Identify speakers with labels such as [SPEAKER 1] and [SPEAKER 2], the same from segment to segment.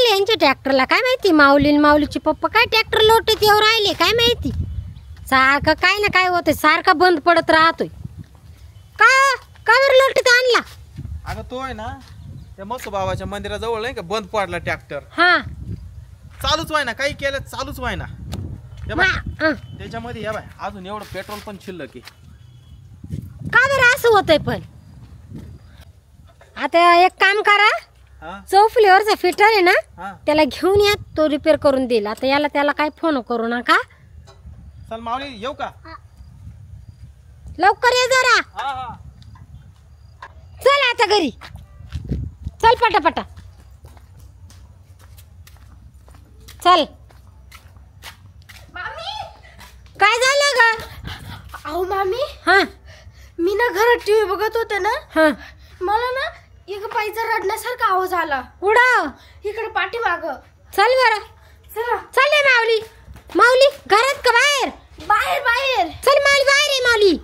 [SPEAKER 1] राहिले यांच्या ट्रॅक्टरला काय माहिती. माऊलीचे पप्पा काय ट्रॅक्टर लोटत येऊ राहिले काय माहिती. सारखं काय ना काय होतंय, सारखा बंद पडत राहतोय. काय का बरं लोटत आणला?
[SPEAKER 2] अगं तो आहे ना त्या मस्त बाबाच्या मंदिराजवळ नाही का बंद पडला ट्रॅक्टर.
[SPEAKER 1] हा
[SPEAKER 2] चालूच व्हाय ना, काही केलं चालूच व्हाय ना. त्याच्यामध्ये या बाय अजून एवढं पेट्रोल पण शिल्लक आहे.
[SPEAKER 1] का बरं असं होतंय? पण आता एक काम करा, चौफुलीवरचा फिटर आहे ना त्याला घेऊन या, तो रिपेअर करून देईल. आता याला त्याला काय फोन करू नका.
[SPEAKER 2] चल माऊली येऊ का?
[SPEAKER 1] लवकर ये जरा. चल आता घरी चल, पटापटा चल. काय झालं ग?
[SPEAKER 3] अहो मामी,
[SPEAKER 1] हा
[SPEAKER 3] मी ना घरात टीव्ही बघत होते ना,
[SPEAKER 1] हा
[SPEAKER 3] मला ना एक बाईचा रडण्यासारखा आवाज आला.
[SPEAKER 1] उडव
[SPEAKER 3] इकडे पाठीमाग.
[SPEAKER 1] चल बरं,
[SPEAKER 3] चला.
[SPEAKER 1] चल रे माऊली. माऊली घरात का बाहेर?
[SPEAKER 3] बाहेर बाहेर.
[SPEAKER 1] चल माऊली बाहेर आहे. माऊली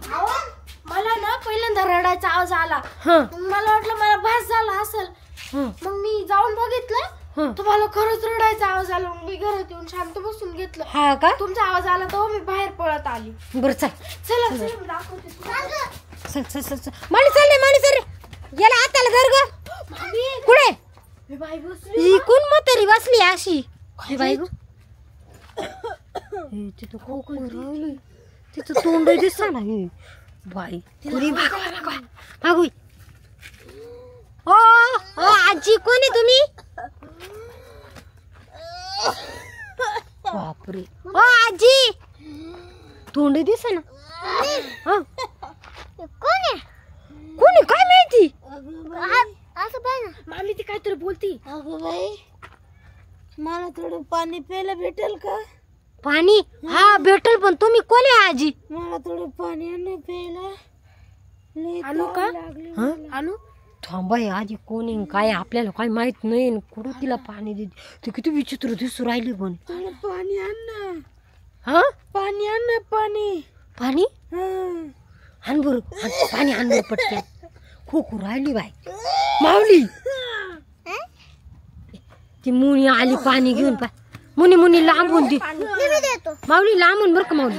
[SPEAKER 3] मला ना पहिल्यांदा रडायचा आवाज आला. मला वाटलं मला भास झाला असेल. मग मी जाऊन बघितलं, तुम्हाला खरंच रडायचा आवाज आला. मी घरात येऊन शांत बसून घेतलं.
[SPEAKER 1] हा का?
[SPEAKER 3] तुमचा आवाज आला तेव्हा मी बाहेर पळत आली.
[SPEAKER 1] बरं चल
[SPEAKER 3] चला चल दाखवते.
[SPEAKER 1] चल चल चल चल. माऊली चल रे, माऊली चल रे. याला हाताला धर ग. कुठे
[SPEAKER 3] मी बाई बसली.
[SPEAKER 1] ही कोण म्हातारी बसली अशी? ही बाई ग. तिथं कोण राहिली, तिचं तोंड दिसत ना. ही बाई कुणी भागू. ओ ओ आजी, कोण आहे तुम्ही? बापरे. ओ आजी, तोंड दिस ना. कोण आहे? कोणी काय माहिती.
[SPEAKER 3] असं पाय ना मामी, ती काहीतरी बोलती.
[SPEAKER 4] अगं बाई, मला थोडं पाणी प्यायला भेटेल का?
[SPEAKER 1] पाणी? हा भेटल, पण तुम्ही कोण आहे आजी?
[SPEAKER 4] मला थोडं पाणी आणू प्यायला.
[SPEAKER 3] आणू का? आणू?
[SPEAKER 1] थांबाय आजी, कोणी काय आपल्याला काय माहित नाही. कुठं तिला पाणी देते ती, किती विचित्र दिसू राहिली. पण
[SPEAKER 4] थोडं पाणी आण ना.
[SPEAKER 1] हा
[SPEAKER 4] पाणी आण ना. पाणी
[SPEAKER 1] पाणी आण बरं. पाणी आण बरं पटकन. खोकू राहिली बाई. माऊली ती मुनी आली पाणी घेऊन. पाय मुनी मुनी लांबून ती. माऊली लांबून बरं का. माऊली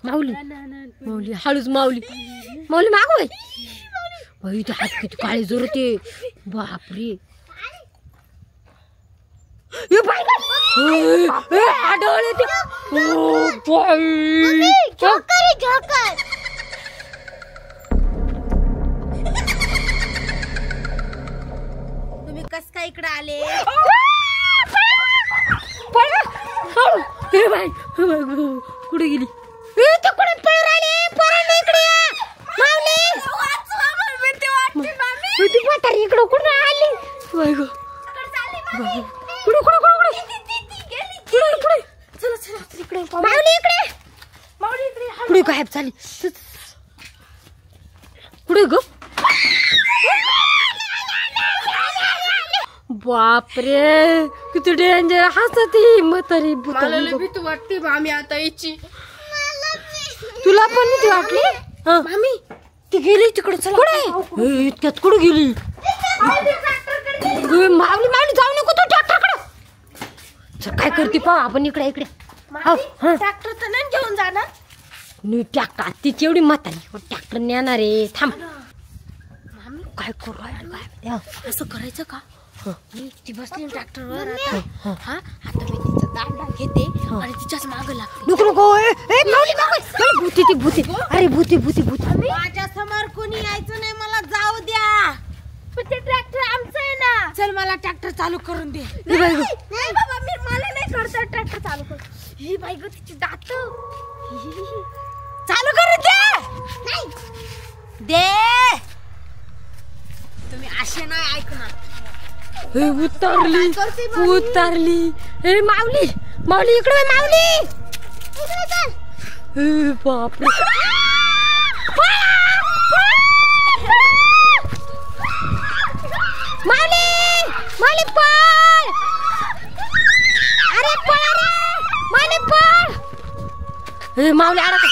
[SPEAKER 1] माऊली माऊली हळूच. माऊली माऊली मागू बाई. ते हात किती काळे जोरते. बापरे. आढळले ते.
[SPEAKER 4] तुम्ही कस काय इकडे आले?
[SPEAKER 1] कुठे गेली? कुठे पळून राहिले? पोरांनो इकडे या. माऊली ती म्हातारी इकडं कुठे आली? कुठे कुठे कुठे कुठे? माऊली इकडे. कुठे गायब झाली? कुठे ग? बापरे, किती डेंजर हसती म्हातारी.
[SPEAKER 3] भीती वाटते मामी आता याची.
[SPEAKER 1] तुला पण भीती वाटली?
[SPEAKER 3] मामी
[SPEAKER 1] ती गेली तिकडे. चला. कुठे? इतक्यात कुठे गेली? माऊली माऊली जाऊ नको तू ट्रॅक्टरकडे. काय करते पाहू आपण. इकडे इकडे.
[SPEAKER 3] ट्रॅक्टर तर नाही घेऊन जाणार.
[SPEAKER 1] मी ट्रॅक्टर तिची एवढी म्हातारी ट्रॅक्टर नेणार आहे. थांब. काय करू राहिलं?
[SPEAKER 3] असं करायचं का? ती बसली ट्रॅक्टरवर. हा आता मी तिचा दांडा घेते आणि तिच्याच मागं लागते.
[SPEAKER 1] नको नको. भूती ती भूती. अरे भूती भूती भूती.
[SPEAKER 4] माझ्या समोर कोणी यायचं नाही. मला जाऊ द्या.
[SPEAKER 3] पण ते ट्रॅक्टर आमचं आहे ना.
[SPEAKER 4] चल मला ट्रॅक्टर चालू करून दे.
[SPEAKER 3] नाही बाबा, मला नाही करता ट्रॅक्टर चालू कर. ही बाई ग तिची दात.
[SPEAKER 4] चालू करू दे. दे. तुम्ही असे नाही ऐकणार.
[SPEAKER 1] उतरली. ए माऊली माऊली इकडे. माऊली बापरे. माऊली माऊली पळ. अरे पळ रे माऊली पळ. माऊली अडक.